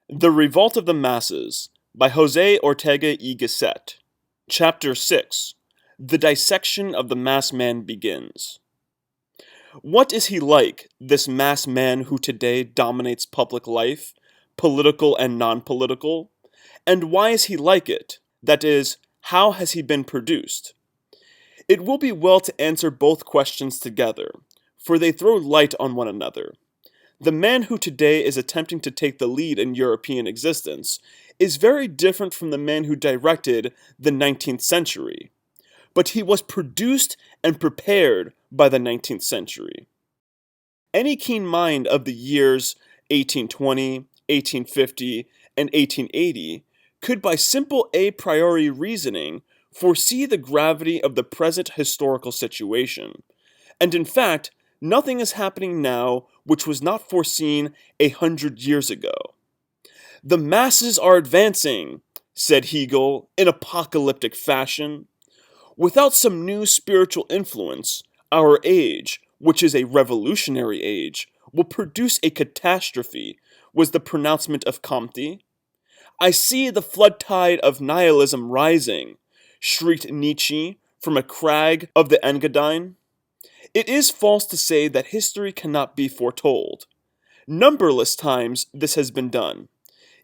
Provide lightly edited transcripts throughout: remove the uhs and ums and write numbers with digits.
The Revolt of the Masses by Jose Ortega y Gasset. Chapter 6. The Dissection of the Mass Man begins. What is he like, this mass man who today dominates public life, political and non-political? And why is he like it? That is, how has he been produced? It will be well to answer both questions together, for they throw light on one another. The man who today is attempting to take the lead in European existence is very different from the man who directed the 19th century. But he was produced and prepared by the 19th century. Any keen mind of the years 1820, 1850, and 1880 could by simple a priori reasoning foresee the gravity of the present historical situation, and in fact, nothing is happening now which was not foreseen 100 years ago. The masses are advancing, said Hegel in apocalyptic fashion. Without some new spiritual influence, our age, which is a revolutionary age, will produce a catastrophe, was the pronouncement of Comte. I see the flood tide of nihilism rising, shrieked Nietzsche from a crag of the Engadine. It is false to say that history cannot be foretold. Numberless times this has been done.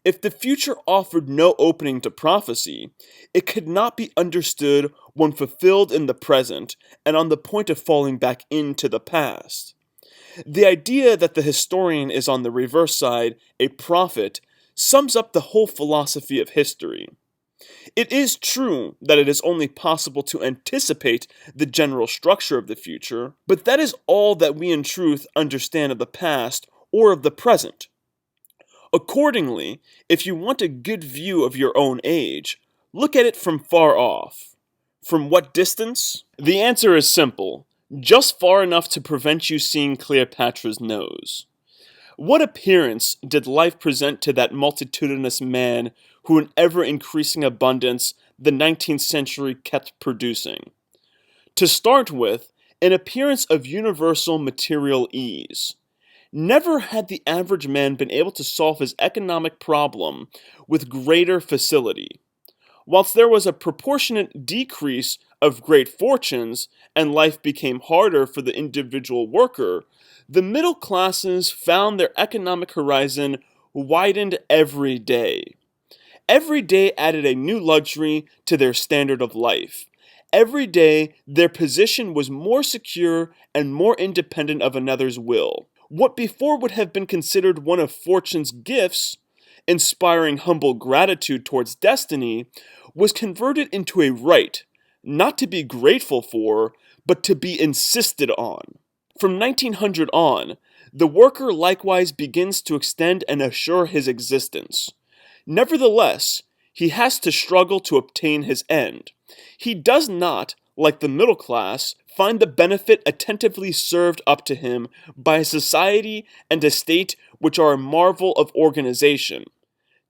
If the future offered no opening to prophecy, it could not be understood when fulfilled in the present and on the point of falling back into the past. The idea that the historian is on the reverse side, a prophet, sums up the whole philosophy of history. It is true that it is only possible to anticipate the general structure of the future, but that is all that we in truth understand of the past or of the present. Accordingly, if you want a good view of your own age, look at it from far off. From what distance? The answer is simple, just far enough to prevent you seeing Cleopatra's nose. What appearance did life present to that multitudinous man who in ever-increasing abundance the 19th century kept producing? To start with, an appearance of universal material ease. Never had the average man been able to solve his economic problem with greater facility. Whilst there was a proportionate decrease of great fortunes, and life became harder for the individual worker, the middle classes found their economic horizon widened every day. Every day added a new luxury to their standard of life. Every day their position was more secure and more independent of another's will. What before would have been considered one of fortune's gifts, inspiring humble gratitude towards destiny, was converted into a right, not to be grateful for, but to be insisted on. From 1900 on, the worker likewise begins to extend and assure his existence. Nevertheless, he has to struggle to obtain his end. He does not, like the middle class, find the benefit attentively served up to him by a society and a state which are a marvel of organization.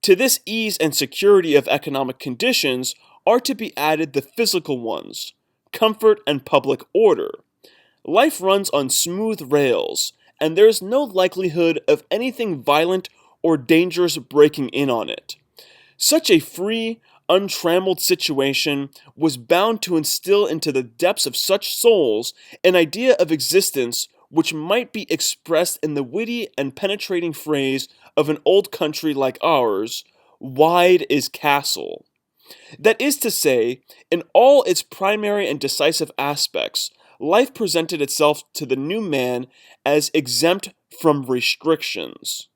To this ease and security of economic conditions are to be added the physical ones, comfort and public order. Life runs on smooth rails, and there is no likelihood of anything violent or dangerous breaking in on it. Such a free, untrammeled situation was bound to instill into the depths of such souls an idea of existence which might be expressed in the witty and penetrating phrase of an old country like ours, "Wide is castle." That is to say, in all its primary and decisive aspects, life presented itself to the new man as exempt from restrictions.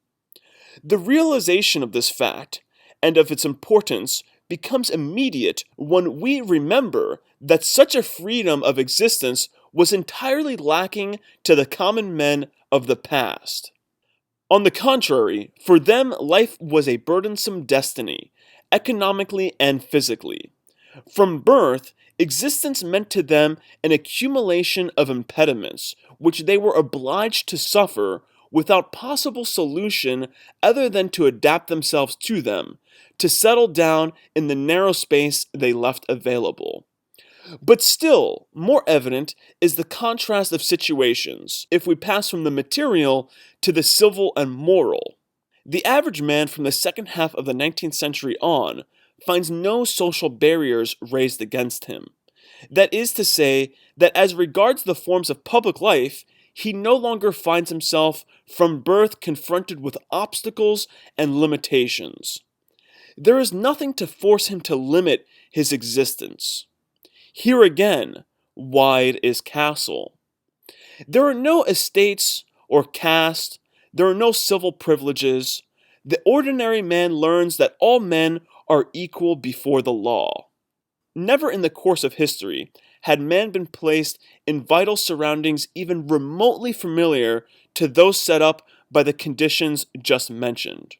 The realization of this fact, and of its importance, becomes immediate when we remember that such a freedom of existence was entirely lacking to the common men of the past. On the contrary, for them life was a burdensome destiny, economically and physically. From birth, existence meant to them an accumulation of impediments, which they were obliged to suffer without possible solution other than to adapt themselves to them, to settle down in the narrow space they left available. But still more evident is the contrast of situations, if we pass from the material to the civil and moral. The average man from the second half of the 19th century on finds no social barriers raised against him. That is to say, that as regards the forms of public life, he no longer finds himself from birth confronted with obstacles and limitations. There is nothing to force him to limit his existence. Here again, wide is castle. There are no estates or caste, there are no civil privileges. The ordinary man learns that all men are equal before the law. Never in the course of history had man been placed in vital surroundings even remotely familiar to those set up by the conditions just mentioned.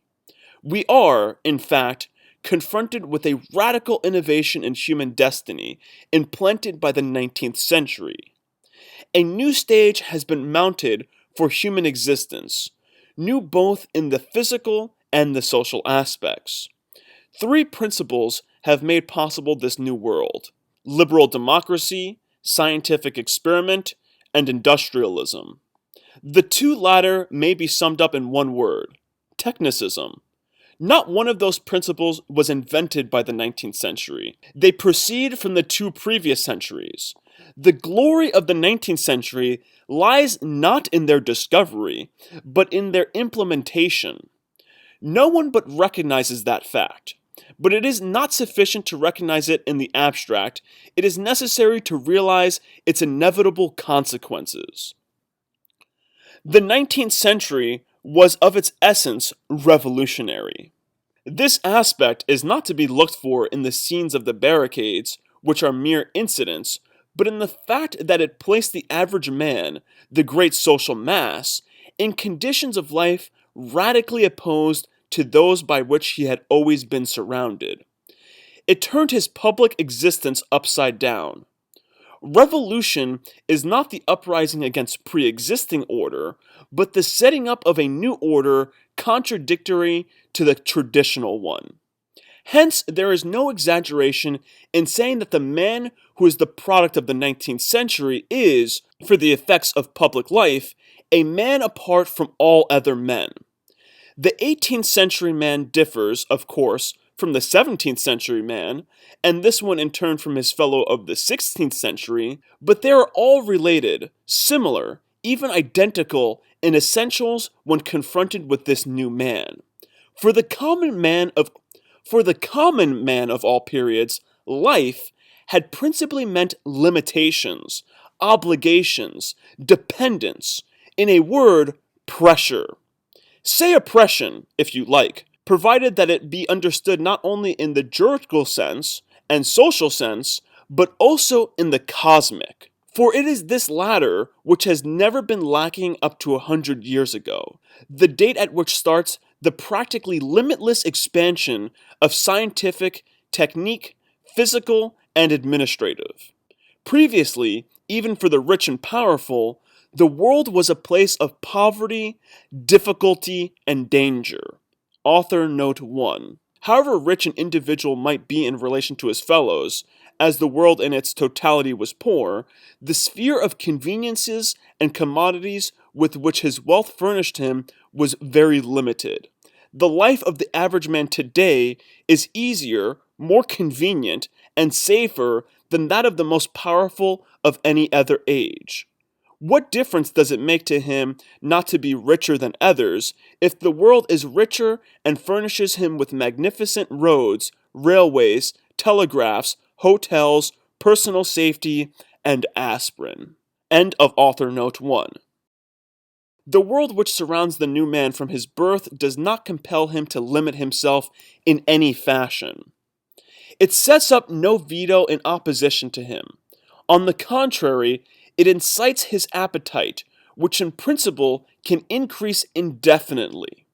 We are, in fact, confronted with a radical innovation in human destiny implanted by the 19th century. A new stage has been mounted for human existence, new both in the physical and the social aspects. Three principles have made possible this new world: liberal democracy, scientific experiment, and industrialism. The two latter may be summed up in one word: technicism. Not one of those principles was invented by the 19th century. They proceed from the two previous centuries. The glory of the 19th century lies not in their discovery, but in their implementation. No one but recognizes that fact. But it is not sufficient to recognize it in the abstract. It is necessary to realize its inevitable consequences. The 19th century was of its essence revolutionary. This aspect is not to be looked for in the scenes of the barricades, which are mere incidents, but in the fact that it placed the average man, the great social mass, in conditions of life radically opposed to those by which he had always been surrounded. It turned his public existence upside down. Revolution is not the uprising against pre-existing order, but the setting up of a new order contradictory to the traditional one. Hence, there is no exaggeration in saying that the man who is the product of the 19th century is, for the effects of public life, a man apart from all other men. The 18th century man differs, of course, from the 17th century man, and this one in turn from his fellow of the 16th century, but they are all related, similar, even identical in essentials when confronted with this new man. For the common man of all periods, life had principally meant limitations, obligations, dependence, in a word, pressure. Say oppression, if you like, provided that it be understood not only in the juridical sense and social sense, but also in the cosmic. For it is this latter which has never been lacking up to 100 years ago, the date at which starts the practically limitless expansion of scientific, technique, physical, and administrative. Previously, even for the rich and powerful, the world was a place of poverty, difficulty, and danger. Author Note 1. However rich an individual might be in relation to his fellows, as the world in its totality was poor, the sphere of conveniences and commodities with which his wealth furnished him was very limited. The life of the average man today is easier, more convenient, and safer than that of the most powerful of any other age. What difference does it make to him not to be richer than others, if the world is richer and furnishes him with magnificent roads, railways, telegraphs, hotels, personal safety, and aspirin? End of author note 1. The world which surrounds the new man from his birth does not compel him to limit himself in any fashion. It sets up no veto in opposition to him. On the contrary, it incites his appetite, which in principle can increase indefinitely.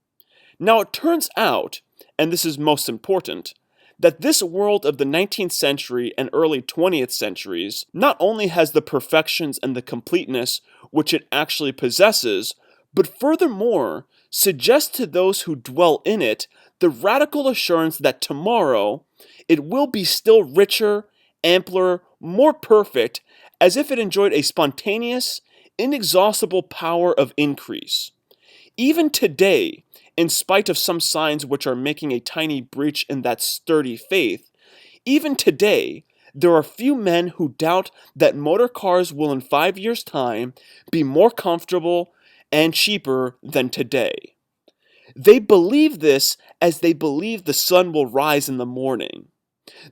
Now it turns out, and this is most important, that this world of the 19th century and early 20th centuries not only has the perfections and the completeness which it actually possesses, but furthermore suggests to those who dwell in it the radical assurance that tomorrow it will be still richer, ampler, more perfect, as if it enjoyed a spontaneous, inexhaustible power of increase. Even today, in spite of some signs which are making a tiny breach in that sturdy faith, even today, there are few men who doubt that motor cars will in 5 years' time be more comfortable and cheaper than today. They believe this as they believe the sun will rise in the morning.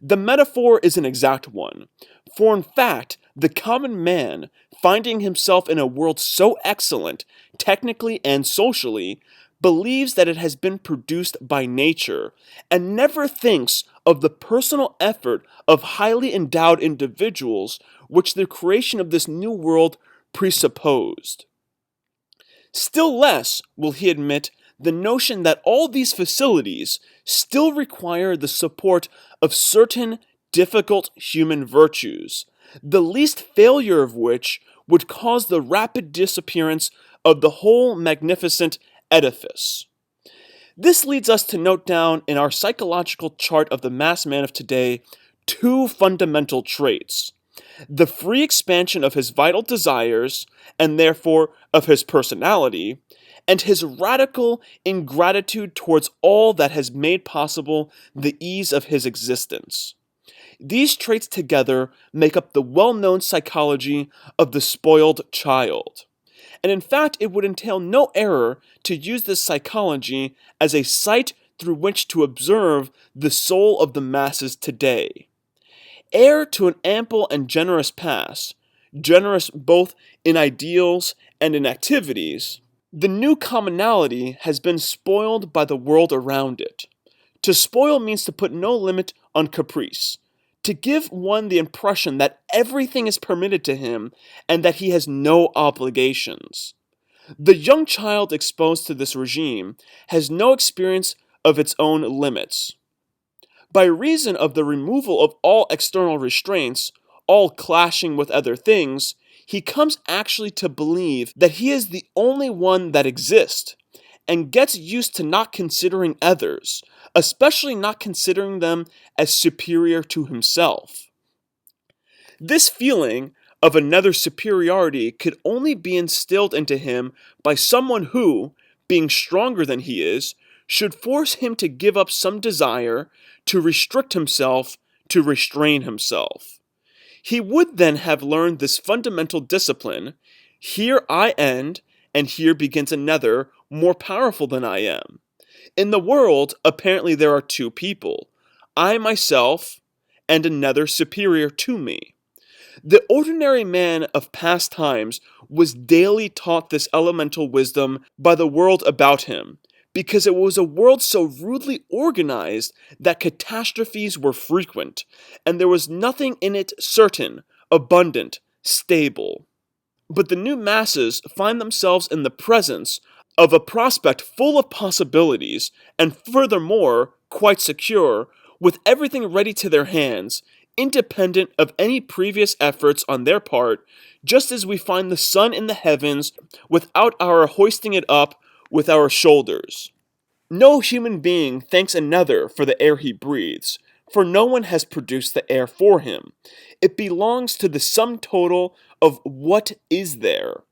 The metaphor is an exact one, for in fact, the common man, finding himself in a world so excellent, technically and socially, believes that it has been produced by nature, and never thinks of the personal effort of highly endowed individuals which the creation of this new world presupposed. Still less will he admit the notion that all these facilities still require the support of certain difficult human virtues, the least failure of which would cause the rapid disappearance of the whole magnificent edifice. This leads us to note down in our psychological chart of the mass man of today 2 fundamental traits: the free expansion of his vital desires, and therefore of his personality, and his radical ingratitude towards all that has made possible the ease of his existence. These traits together make up the well-known psychology of the spoiled child. And in fact, it would entail no error to use this psychology as a sight through which to observe the soul of the masses today. Heir to an ample and generous past, generous both in ideals and in activities, the new commonality has been spoiled by the world around it. To spoil means to put no limit on caprice, to give one the impression that everything is permitted to him and that he has no obligations. The young child exposed to this regime has no experience of its own limits. By reason of the removal of all external restraints, all clashing with other things, he comes actually to believe that he is the only one that exists, and gets used to not considering others, especially not considering them as superior to himself. This feeling of another superiority could only be instilled into him by someone who, being stronger than he is, should force him to give up some desire, to restrict himself, to restrain himself. He would then have learned this fundamental discipline: here I end, and here begins another, more powerful than I am. In the world, apparently there are 2 people, I myself, and another superior to me. The ordinary man of past times was daily taught this elemental wisdom by the world about him, because it was a world so rudely organized that catastrophes were frequent, and there was nothing in it certain, abundant, stable. But the new masses find themselves in the presence of a prospect full of possibilities, and furthermore, quite secure, with everything ready to their hands, independent of any previous efforts on their part, just as we find the sun in the heavens without our hoisting it up with our shoulders. No human being thanks another for the air he breathes, for no one has produced the air for him. It belongs to the sum total of what is there,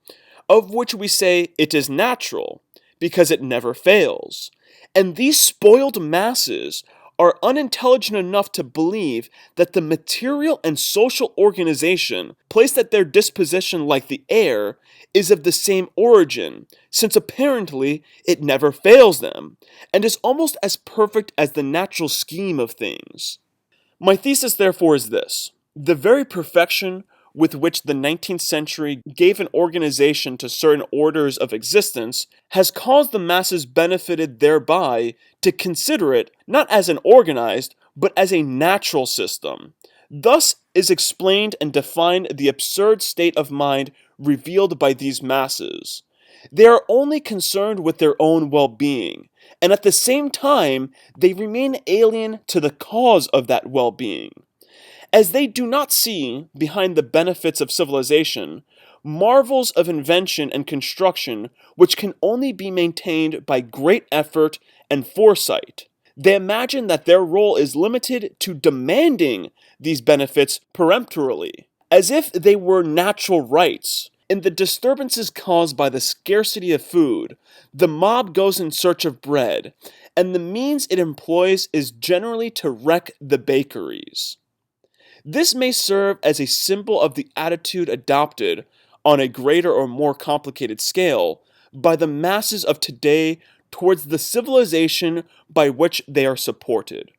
of which we say it is natural, because it never fails. And these spoiled masses are unintelligent enough to believe that the material and social organization placed at their disposition like the air is of the same origin, since apparently it never fails them, and is almost as perfect as the natural scheme of things. My thesis therefore is this: the very perfection with which the 19th century gave an organization to certain orders of existence has caused the masses benefited thereby to consider it not as an organized, but as a natural system. Thus is explained and defined the absurd state of mind revealed by these masses. They are only concerned with their own well-being, and at the same time they remain alien to the cause of that well-being. As they do not see, behind the benefits of civilization, marvels of invention and construction which can only be maintained by great effort and foresight, they imagine that their role is limited to demanding these benefits peremptorily, as if they were natural rights, In the disturbances caused by the scarcity of food, the mob goes in search of bread, and the means it employs is generally to wreck the bakeries. This may serve as a symbol of the attitude adopted, on a greater or more complicated scale, by the masses of today towards the civilization by which they are supported.